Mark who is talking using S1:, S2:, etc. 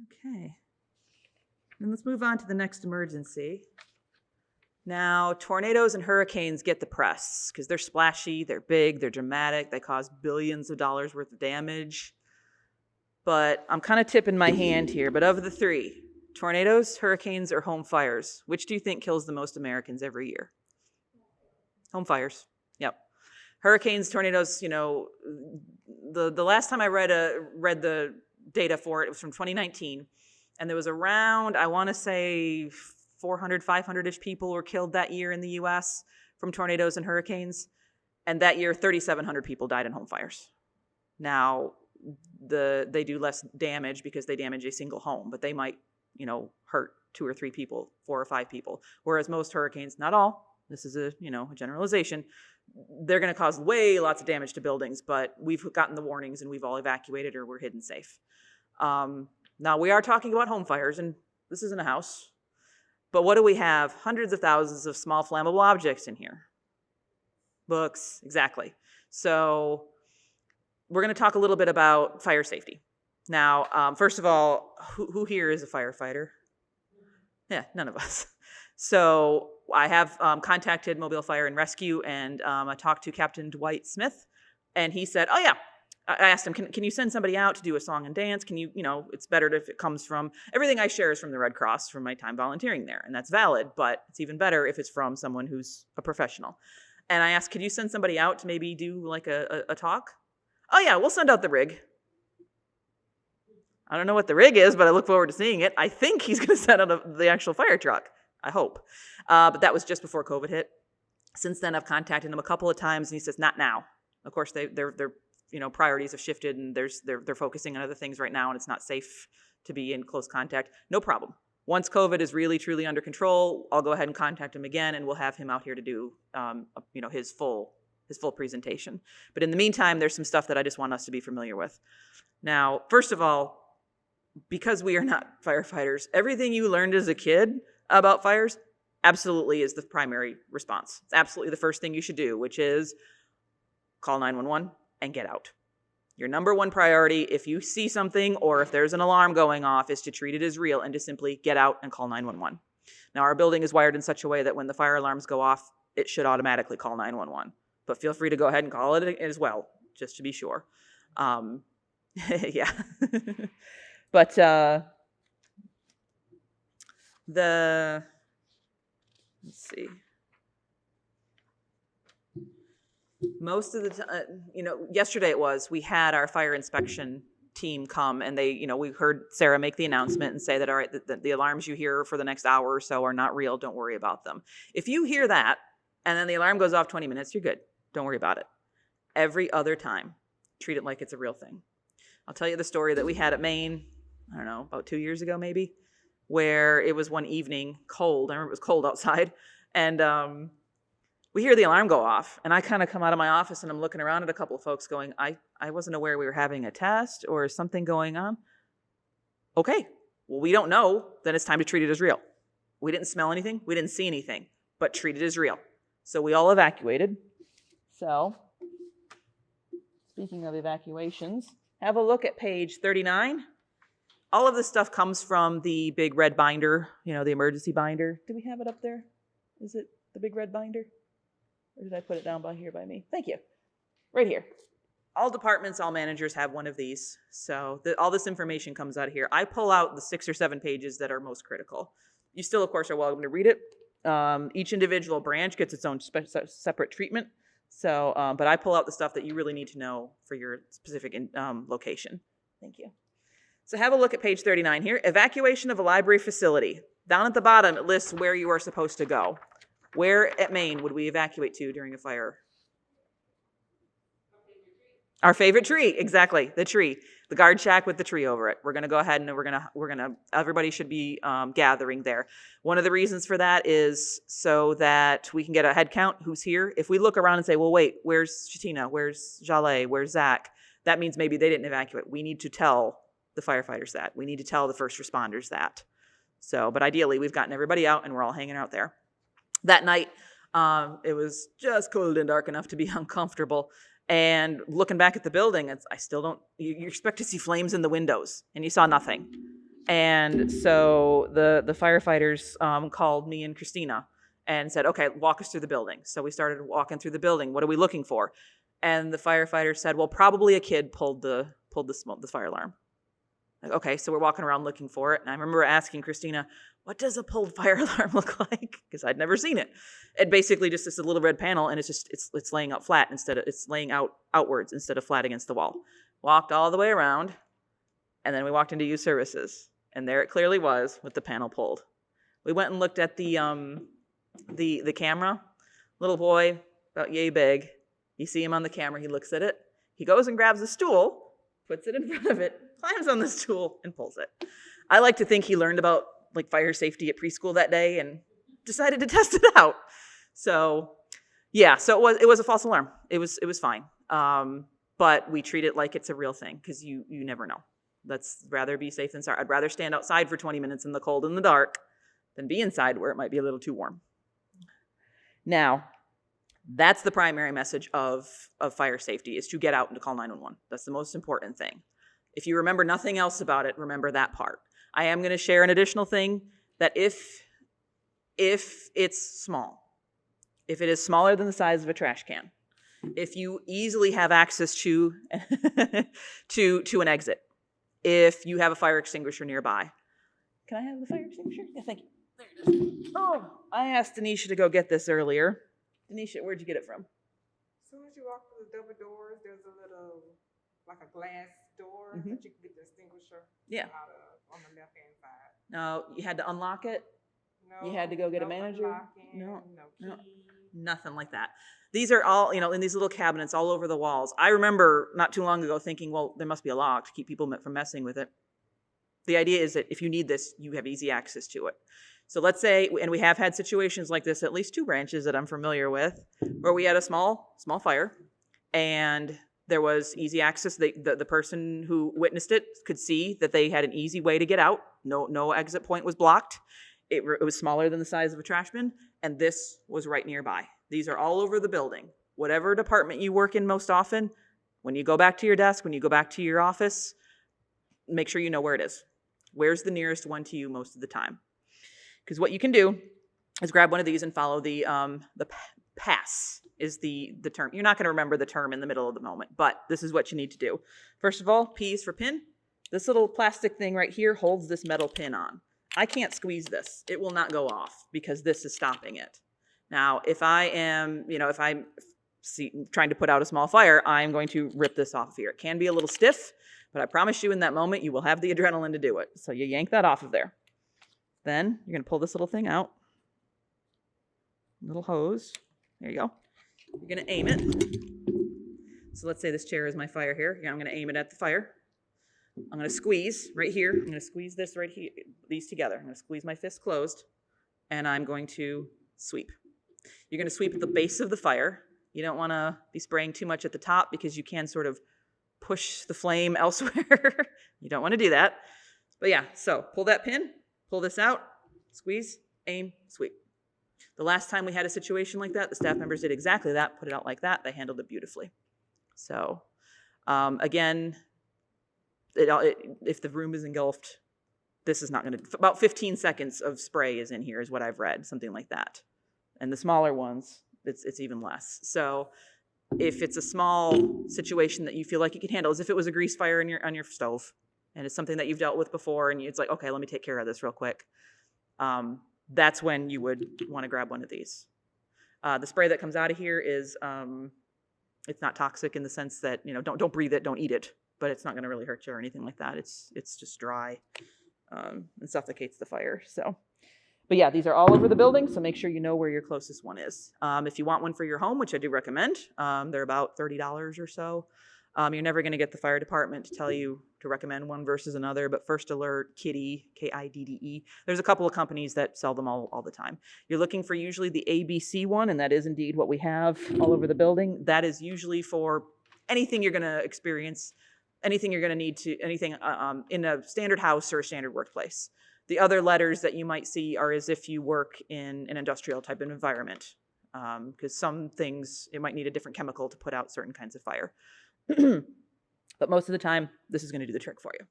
S1: Okay. And let's move on to the next emergency. Now, tornadoes and hurricanes get the press because they're splashy, they're big, they're dramatic, they cause billions of dollars worth of damage. But I'm kind of tipping my hand here. But of the three, tornadoes, hurricanes, or home fires, which do you think kills the most Americans every year? Home fires. Yep. Hurricanes, tornadoes, the last time I read the data for it was from 2019. And there was around, I want to say, 400, 500-ish people were killed that year in the U.S. from tornadoes and hurricanes. And that year, 3,700 people died in home fires. Now, they do less damage because they damage a single home, but they might, hurt 2 or 3 people, 4 or 5 people. Whereas most hurricanes, not all, this is a generalization, they're going to cause lots of damage to buildings, but we've gotten the warnings and we've all evacuated or we're hidden safe. Now, we are talking about home fires, and this isn't a house. But what do we have? Hundreds of thousands of small flammable objects in here. Books, exactly. So we're going to talk a little bit about fire safety. Now, first of all, who here is a firefighter? Yeah, none of us. So I have contacted Mobile Fire and Rescue, and I talked to Captain Dwight Smith, and he said, oh yeah, I asked him, can you send somebody out to do a song and dance? Can you, it's better if it comes from, everything I share is from the Red Cross from my time volunteering there, and that's valid, but it's even better if it's from someone who's a professional. And I asked, could you send somebody out to maybe do like a talk? Oh yeah, we'll send out the rig. I don't know what the rig is, but I look forward to seeing it. I think he's going to send out the actual fire truck. I hope. But that was just before COVID hit. Since then, I've contacted him a couple of times, and he says, not now. Of course, their priorities have shifted, and they're focusing on other things right now, and it's not safe to be in close contact. No problem. Once COVID is really, truly under control, I'll go ahead and contact him again, and we'll have him out here to do, his full presentation. But in the meantime, there's some stuff that I just want us to be familiar with. Now, first of all, because we are not firefighters, everything you learned as a kid about fires absolutely is the primary response. It's absolutely the first thing you should do, which is call 911 and get out. Your number one priority, if you see something or if there's an alarm going off, is to treat it as real and to simply get out and call 911. Now, our building is wired in such a way that when the fire alarms go off, it should automatically call 911. But feel free to go ahead and call it as well, just to be sure. Yeah. But let's see. Most of the time, yesterday we had our fire inspection team come, and they, we heard Sarah make the announcement and say that, all right, the alarms you hear for the next hour or so are not real. Don't worry about them. If you hear that and then the alarm goes off 20 minutes, you're good. Don't worry about it. Every other time, treat it like it's a real thing. I'll tell you the story that we had at Maine, I don't know, about 2 years ago maybe, where it was one evening, cold. I remember it was cold outside, and we hear the alarm go off, and I kind of come out of my office, and I'm looking around at a couple of folks going, I wasn't aware we were having a test or something going on. Okay, well, we don't know, then it's time to treat it as real. We didn't smell anything, we didn't see anything, but treat it as real. So we all evacuated. So, speaking of evacuations, have a look at page 39. All of this stuff comes from the big red binder, the emergency binder. Do we have it up there? Is it the big red binder? Or did I put it down by here by me? Thank you. Right here. All departments, all managers have one of these. So all this information comes out of here. I pull out the 6 or 7 pages that are most critical. You still, of course, are welcome to read it. Each individual branch gets its own separate treatment. So, but I pull out the stuff that you really need to know for your specific location. Thank you. So have a look at page 39 here. Evacuation of a library facility. Down at the bottom, it lists where you are supposed to go. Where at Maine would we evacuate to during a fire? Our favorite tree, exactly, the tree. The guard shack with the tree over it. We're going to go ahead and everybody should be gathering there. One of the reasons for that is so that we can get a head count, who's here. If we look around and say, well, wait, where's Shatina? Where's Jaleh? Where's Zach? That means maybe they didn't evacuate. We need to tell the firefighters that. We need to tell the first responders that. So, but ideally, we've gotten everybody out and we're all hanging out there. That night, it was just cold and dark enough to be uncomfortable. And looking back at the building, I still don't, you expect to see flames in the windows, and you saw nothing. And so the firefighters called me and Christina and said, okay, walk us through the building. So we started walking through the building. What are we looking for? And the firefighter said, well, probably a kid pulled the fire alarm. Like, okay, so we're walking around looking for it. And I remember asking Christina, what does a pulled fire alarm look like? Because I'd never seen it. It basically just is a little red panel, and it's laying out flat instead of, it's laying outwards instead of flat against the wall. Walked all the way around, and then we walked into youth services. And there it clearly was with the panel pulled. We went and looked at the camera. Little boy, about yay big. You see him on the camera, he looks at it. He goes and grabs a stool, puts it in front of it, climbs on the stool, and pulls it. I like to think he learned about like fire safety at preschool that day and decided to test it out. So yeah, so it was a false alarm. It was fine. But we treat it like it's a real thing because you never know. Let's rather be safe than sorry. I'd rather stand outside for 20 minutes in the cold and the dark than be inside where it might be a little too warm. Now, that's the primary message of fire safety, is to get out and to call 911. That's the most important thing. If you remember nothing else about it, remember that part. I am going to share an additional thing that if it's small, if it is smaller than the size of a trash can, if you easily have access to to an exit, if you have a fire extinguisher nearby. Can I have the fire extinguisher? Yeah, thank you. There it is. Oh, I asked Denisha to go get this earlier. Denisha, where'd you get it from?
S2: As soon as you walk through the double doors, there's a little, like a glass door
S1: Mhm.
S2: that you can get the extinguisher
S1: Yeah.
S2: out of on the left-hand side.
S1: No, you had to unlock it?
S2: No,
S1: You had to go get a
S2: no
S1: manager?
S2: unlocking,
S1: No,
S2: no
S1: no.
S2: key.
S1: Nothing like that. These are all, in these little cabinets all over the walls. I remember not too long ago thinking, well, there must be a lock to keep people from messing with it. The idea is that if you need this, you have easy access to it. So let's say, and we have had situations like this, at least 2 branches that I'm familiar with, where we had a small fire, and there was easy access. The person who witnessed it could see that they had an easy way to get out. No exit point was blocked. It was smaller than the size of a trash bin, and this was right nearby. These are all over the building. Whatever department you work in most often, when you go back to your desk, when you go back to your office, make sure you know where it is. Where's the nearest one to you most of the time? Because what you can do is grab one of these and follow the PASS is the term. You're not going to remember the term in the middle of the moment, but this is what you need to do. First of all, P is for pin. This little plastic thing right here holds this metal pin on. I can't squeeze this. It will not go off because this is stopping it. Now, if I am, if I'm trying to put out a small fire, I'm going to rip this off of here. It can be a little stiff, but I promise you in that moment, you will have the adrenaline to do it. So you yank that off of there. Then you're going to pull this little thing out. Little hose. There you go. You're going to aim it. So let's say this chair is my fire here. I'm going to aim it at the fire. I'm going to squeeze right here. I'm going to squeeze this right here, these together. I'm going to squeeze my fist closed, and I'm going to sweep. You're going to sweep at the base of the fire. You don't want to be spraying too much at the top because you can sort of push the flame elsewhere. You don't want to do that. But yeah, so pull that pin, pull this out, squeeze, aim, sweep. The last time we had a situation like that, the staff members did exactly that, put it out like that. They handled it beautifully. So again, if the room is engulfed, this is not going to, about 15 seconds of spray is in here is what I've read, something like that. And the smaller ones, it's even less. So if it's a small situation that you feel like you can handle, as if it was a grease fire on your stove, and it's something that you've dealt with before, and it's like, okay, let me take care of this real quick. That's when you would want to grab one of these. The spray that comes out of here is, it's not toxic in the sense that, don't breathe it, don't eat it, but it's not going to really hurt you or anything like that. It's just dry and suffocates the fire. So, but yeah, these are all over the building, so make sure you know where your closest one is. If you want one for your home, which I do recommend, they're about $30 or so. You're never going to get the fire department to tell you to recommend one versus another, but First Alert, Kidde, Kidde, there's a couple of companies that sell them all the time. You're looking for usually the ABC one, and that is indeed what we have all over the building. That is usually for anything you're going to experience, anything you're going to need to, anything in a standard house or a standard workplace. The other letters that you might see are as if you work in an industrial type of environment, because some things, it might need a different chemical to put out certain kinds of fire. But most of the time, this is going to do the trick for you.